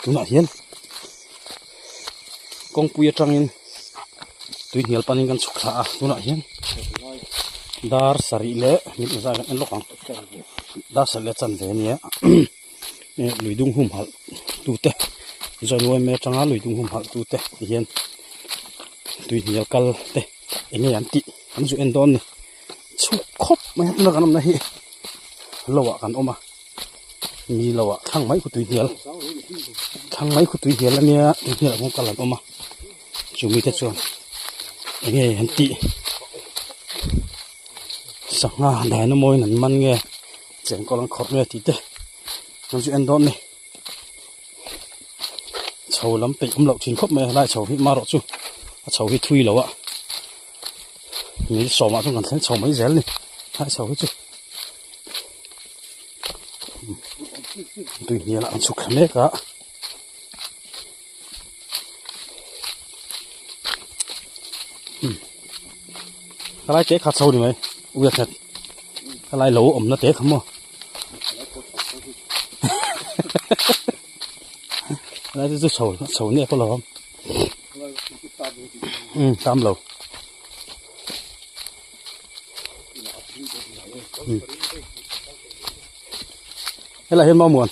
tuna hian kong puya tangin tui hial panin kan chukla a tuna hian dar sari le mit za kan en lokang dar sari le chan ve nia luidung hum hal tu te zoi me changa luidung hum hal tu te hian tui hial kal te enge an ti an zu en don ni chu khop mai na kan na hi lowa kan oma mi lowa thang mai khu tui hial thang mai khu tui hial ania tui hial ngom kalan oma chu mi te chuan enge an ti sanga dai na moi nan man nge cheng ko lang khop nge ti te no ju en don ni chho lam pe lo thin khop me lai chho hi ma ro chu chho hi thui lo a mi so ma chung kan thlen chho mai zel ni hai chho hi chu tui hial an chu khame ka cái cái khát sâu đi mày uy thật cái lai lẩu ẩm nó té không mà lai cái sầu nè có lẩu không tam lẩu cái là hết mau muộn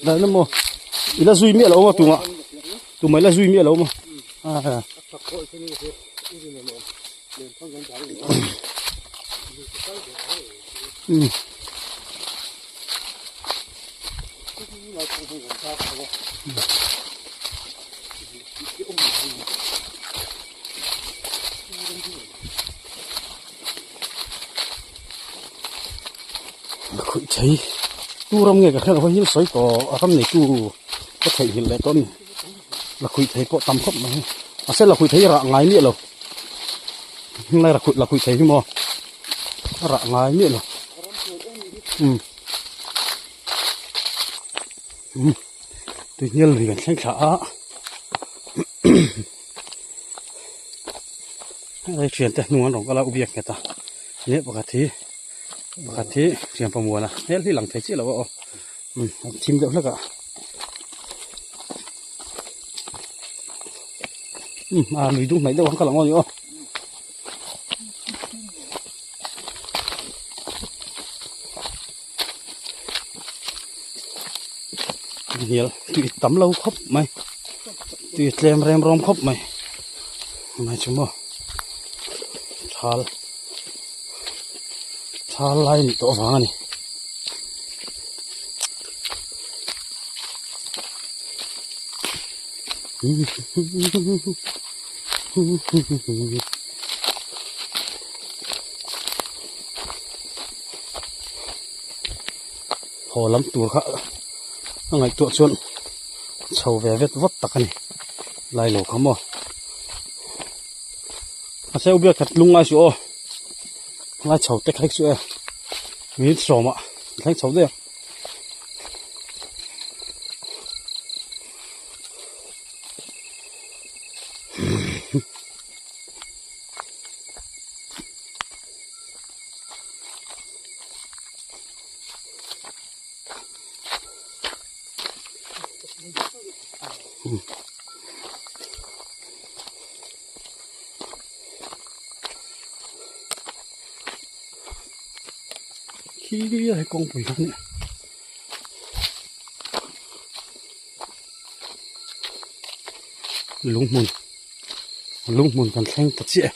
đấy nó mua, ý là duy miệng lẩu mà tụi ạ, tụi mấy là duy miệng lẩu mà, khủy thấy tu rong nghe cả khăn có hiến sấy có cắm này tu có thể hiện lại con là khủy thấy có tầm khóc mà sẽ là khủy thấy rạ ngái miệng rồi hôm nay là khủy thấy mà rạ ngái miệng rồi tuy nhiên là gần thanh khả đây chuyển tới nuông rong có là ubiếc người ta nhé bạc thế chuyện phong mùa nè hết thì lằng thấy chứ là bộ chim đậu nữa cả lùi đúng này đâu không có lòng ngon nữa nhiều tụi tắm lâu khóc mày tụi rem rom khóc mày chúng mò thal lai ni to vang ni hồ lắm tuổi khác ngày tuổi xuân sầu về vết vấp tắc này lai lổ không mò sẽ biết thật lung ai sữa lai sầu tết khách sữa mi sầu mà khách sầu đấy khi ấy con bụi lắm nè lúng mùn còn xanh thật dễ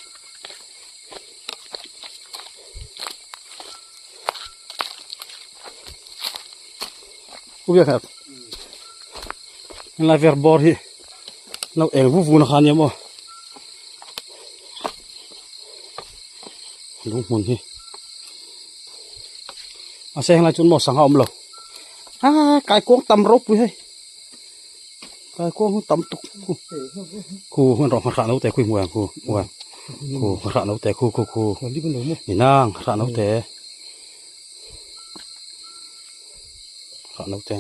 không biết hả lại ver bò thì nó ẻo vu nó khăn nhá mà lúng mùn thì xe là chun một sáng hồng lộc cái cuống tầm rốt với cái cuống tầm tục khu hơn rộng khả nấu té khu mùa khu khả nấu té khu nhìn nang khả nấu té khả nấu té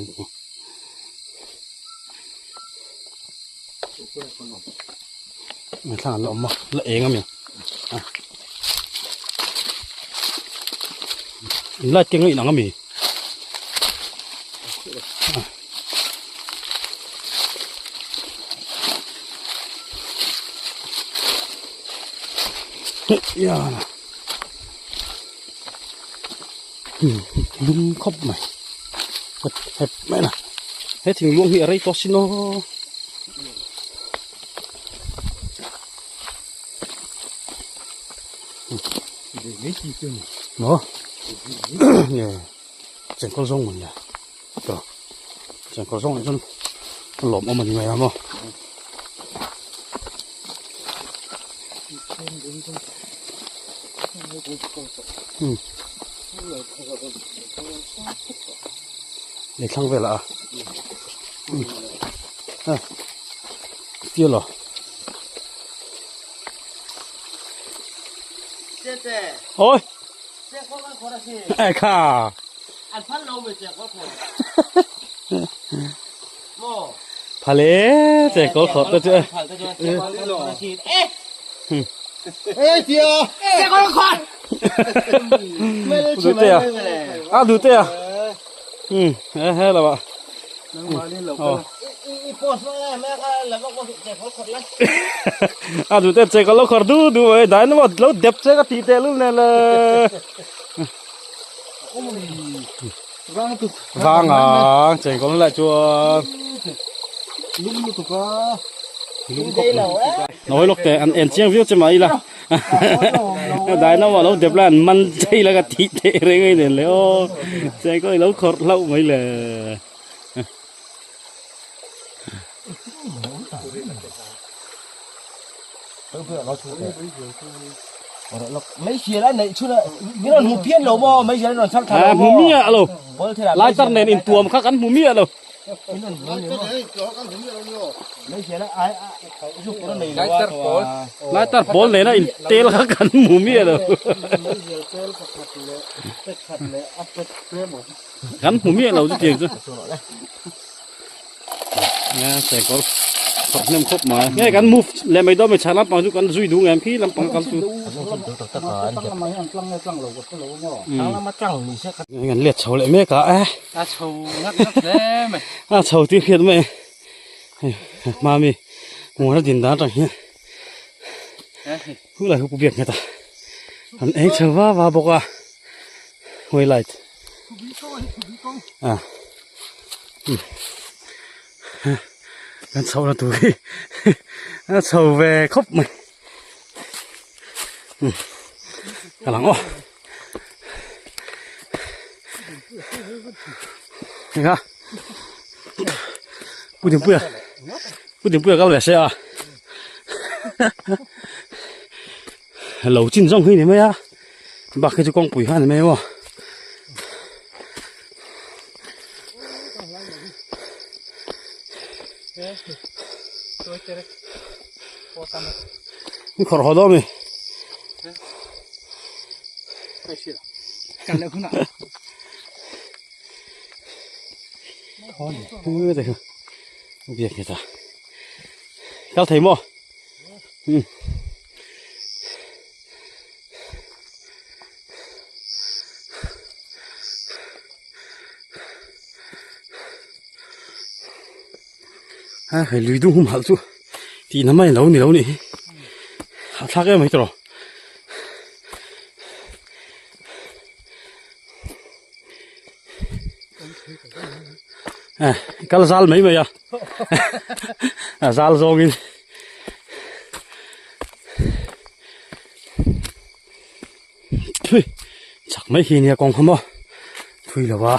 mình thằng lợm mà lợm ngắm nhỉ lại tiếng nghĩ nó mì ya lung khóc mày hẹp mày nè hết thì luôn hiện đây to xin nó nó nè chẳng có rong mình nè rồi chẳng có rong này con lộn ở mình mày không để thăng về là tiêu rồi ôi ai khà phá lẽ trẻ có khó tôi chưa ê tía trẻ có khó đủ tê à đủ tê à hết là bạn à đủ tê trẻ có lâu khó đủ đủ vậy đấy nó mà lâu đẹp trẻ có tí tê luôn này là vàng à trẻ có lại chua nói lúc thế anh chiang viết cho mày là đấy nó mà lâu đẹp là man chơi là cái thịt thế đấy ngay này léo chơi có lâu khó lâu mấy là mấy xe đấy này chú này biết là một phiên đâu mà mấy xe đấy nó sắp thành à mù mía alo lại tắt nền in tuồng khác ăn mù mía alo mấy xe đấy ai giúp nó này lại tắt bol này nó in tel khác ăn mù mía alo ăn mù mía alo chứ tiền chứ nha sẽ có thật nem khóc mà nghe cái move làm mấy đó mà chả lắm bằng chút cái duy đúng em khi làm bằng cái ngắn liệt sầu lại mấy cả sầu ngắt đấy mày sầu tiêu khiển mày mà mi muốn nó tiền đá rồi nhá cứ lại không việc người ta anh ấy chờ va bọc à quay lại à con sâu là túi nó sầu về khóc mày cả lắng ô nghe không bút tiếng bữa cao lẻ xe à lẩu chín rong khi này mấy à bạc cái chú con quỷ hai này mấy không khó khó đó mày cắn được không nào thế việc người ta cao thấy mò phải lùi đúng không hả chú thì nó mới lâu nè thắc em mấy trò cái là dal mấy mày à dal rồi chắc mấy khi này còn không bao thôi là ba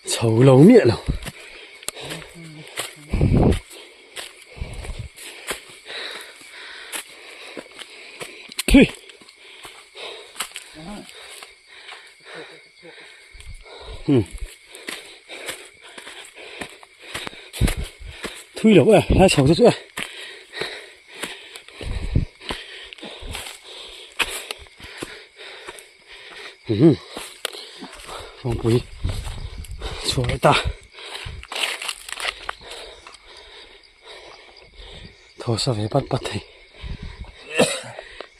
sầu lâu miệng nào thôi thui lỗ à hai sầu chút không quý chuối ta thôi sao về bắt thầy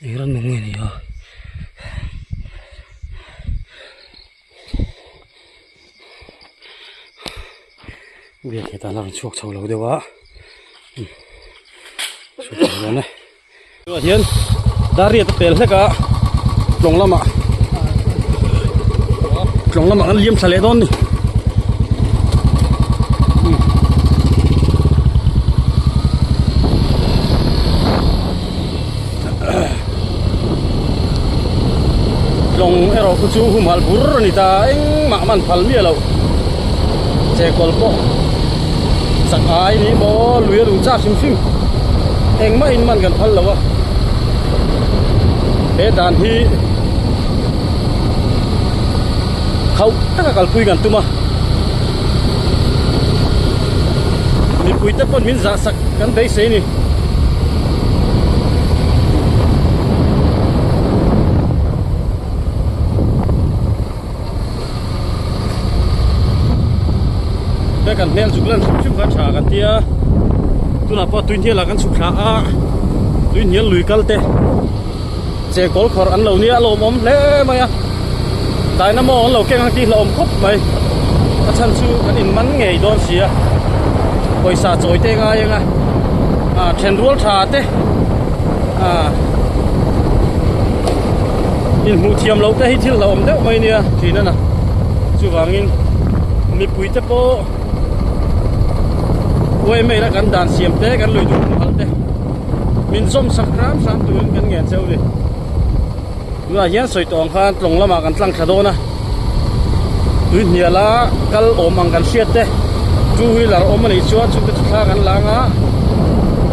이런 농민이요. 위에 계단하는 추억 차올라고 되와. 추억이네. 이거 hiện 다리에 또 뺄래가 종라마. 종라마 안 리엄 살래돈니. long ero ku chu humal bur ni ta eng ma man phal mi lo che kol po sak ai ni bo lui lu cha sim sim eng ma in man kan phal lo wa he dan hi khau ta kal pui gan tuma ni pui ta pon min za sak kan dei se niกันเน้นสุกเล่นชุบขันฉากันเตียตัวน่ะพอตุนเทียละกันสุกขาตุนเฮียลุยกันเตะเจ้ากอลขออันเหล่านี้ลมอมเล่ไหมอ่ะแต่น้ำมองเราแกงที่ลมครบไหมถ้าฉันชูกันอินมันไงโดนเสียบริษัทโจยเตะง่ายยังไงเทรนรัวชาเตะอินหูเทียมเราเตะให้ที่เราอมเด้อไหมเนี่ยทีนั่นน่ะชูวางอินมีปุ๋ยเตะโปไว้ไม่ละกันด่านเสียมเตะกันเลยดูมันเตะมินส้มสักครั้งสามตัวกันเงี้ยเจ้าดิเมื่อเย็นสวยตองข้าตรงละมากันตั้งขดนะดูเหนียละกัลอมังกันเสียเตะจูวิลาอมันอีชัวชุกชุกข้ากันล้าง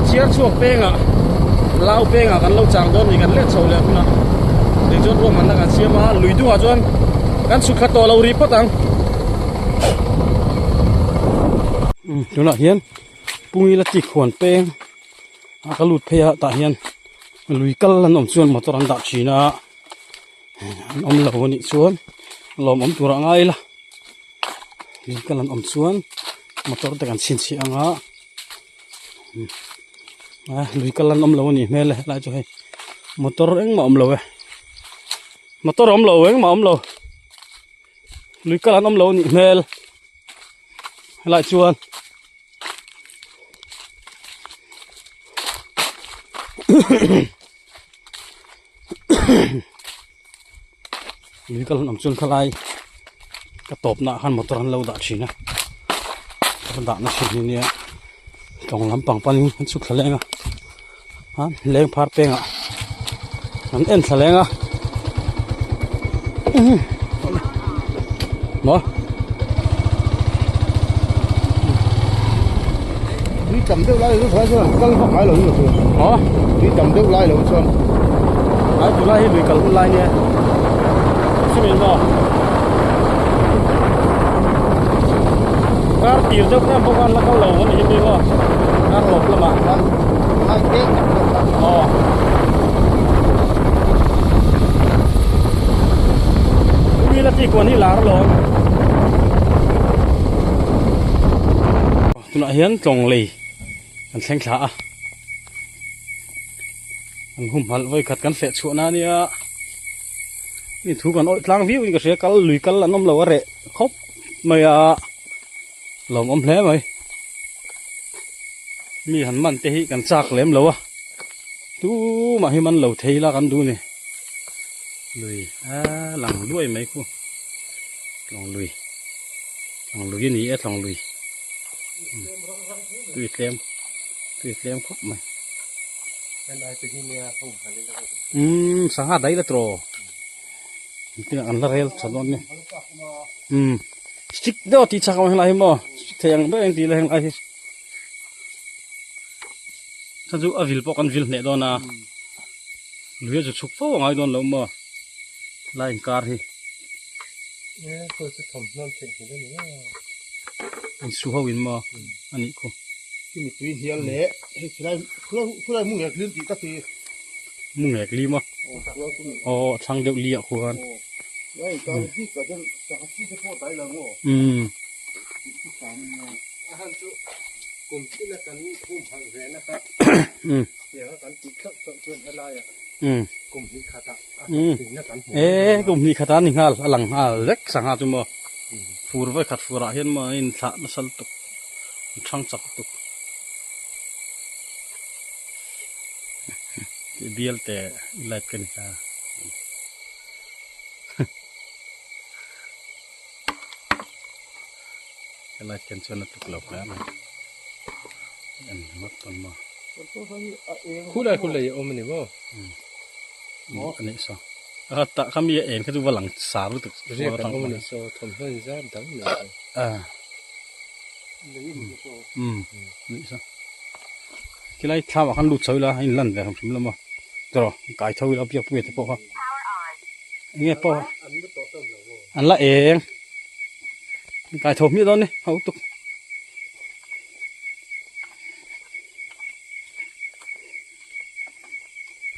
เชียร์ช่วงเป้งเล่าเป้งกันเล่าจางโดนมีกันเล่นโซ่เลยนะเด็กจนร่วมมันกันเชียร์มาลุยดูจวนกันสุขตัวเรารีบปะตังดูน่ะเฮียนปุ้งละจิขวนเป้งกระลุดเพยตาเฮียนลุยกัลลันอมชวนมาตรันดักชีนะอมเหล่านี้ชวนลมอมตัวง่ายละลุยกัลลันอมชวนมาตรันแต่กันสินเสียงลุยกัลลันอมเหล่านี้แม่เลยไล่จ่อยมาตรันเอ็งมาอมเหล่ามาตรันอมเหล่าเอ็งมาอมเหล่าลุยกัลลันอมเหล่านี้แม่ไล่ชวนมีก็นำชนขลายกระตบหน้าหันมาตรันเราดักชีนะดักนักชีนี่กองลำปังปันมันสุดแสลงฮะแรงพาดเป้งมันเอ็นแสลงเนาะ你怎么都来都才是刚好买了就是你怎么都来了算ไอ้ตัวไล่ให้ลุยกับคนไล่เนี่ยใช่ไหมบ่การตีเจ้าแค่พวกนั้นแล้วเขาเหล่าวันนี้ยังไงบ่การหลบละมา还给อ๋อมีละที่กวนที่หลาหลงตัวน่ะเฮียนตรงเลยมันแข็งขามันหุ่มหันไว้ขัดกันเสร็จชัวนะเนี่ยนี่ถูกกันอ้อยกลางวิวนี่ก็เสียกันลุยกันละน้ำเราอะเระครบไม่หลอมอมแผลไหมมีหันมันเตะกันซากเหลมเราอะดูมาให้มันเหลาเทละกันดูนี่ลุยหลังด้วยไหมกูลองลุยนี่ลองลุยตุยเต็มครบไหมสังหารได้ละตรอที่อันละเรลสันวันนี่สติ๊กเดียวตีชักมาให้ไรมั้งเทียงด้วยตีเลยให้ไรฉันจะเอาวิลปกันวิลเนี่ยโดนนะเหลือจะชุกฟ้องไงโดนแล้วมั้งไล่การที่ เนี่ยคนจะทำนั่นเสร็จแล้วเนี่ย อินสุฮาวินมาอันนี้กู ที่มีตัวเฮียเละเฮ้ยคือไรมุ่งอยากลื่นตีตะกี้ มึงแหกลีมา โอ้เราตัวนี้ อ๋อทางเดียวเลี้ยควร ไอ้การที่ก็จะที่จะพูดได้แล้วงูที่สามอาหารจุกลุ่มที่นักการทุ่มพังแสนนะครับเดี๋ยวกันติดเครื่องเพื่อนอะไรอ่ะกลุ่มที่ขาดถึงนักการ กูมีขนาดนี้ฮะหลังฮะเล็กสังหารจุมาฟูร์ไว้ขัดฟูระเห็นมาอินท่านั่นตุกช่างจักตุกเบียลแต่ไล่กันค่ะไล่กันชนตุกหลอกแล้วนะอันวัดต้นมาคู่ใดคู่ใดโอ้มันนี่บ่ อันนี้สองแต่เขามีเองเขาดูว่าหลังสารรู้ตึก เรียกกันโอ้มันนี่โซ่ทำให้ซะดังเลย นี่สองที่ไรข้าวขันดูดเฉยละให้ลั่นแต่ทำชิมแล้วมั้งจ้ะไก่เฉยแล้วเปียกเปียกจะพอเขาเงี้ยพออันละเองไก่ทมยี่ตอนนี้เขาตุก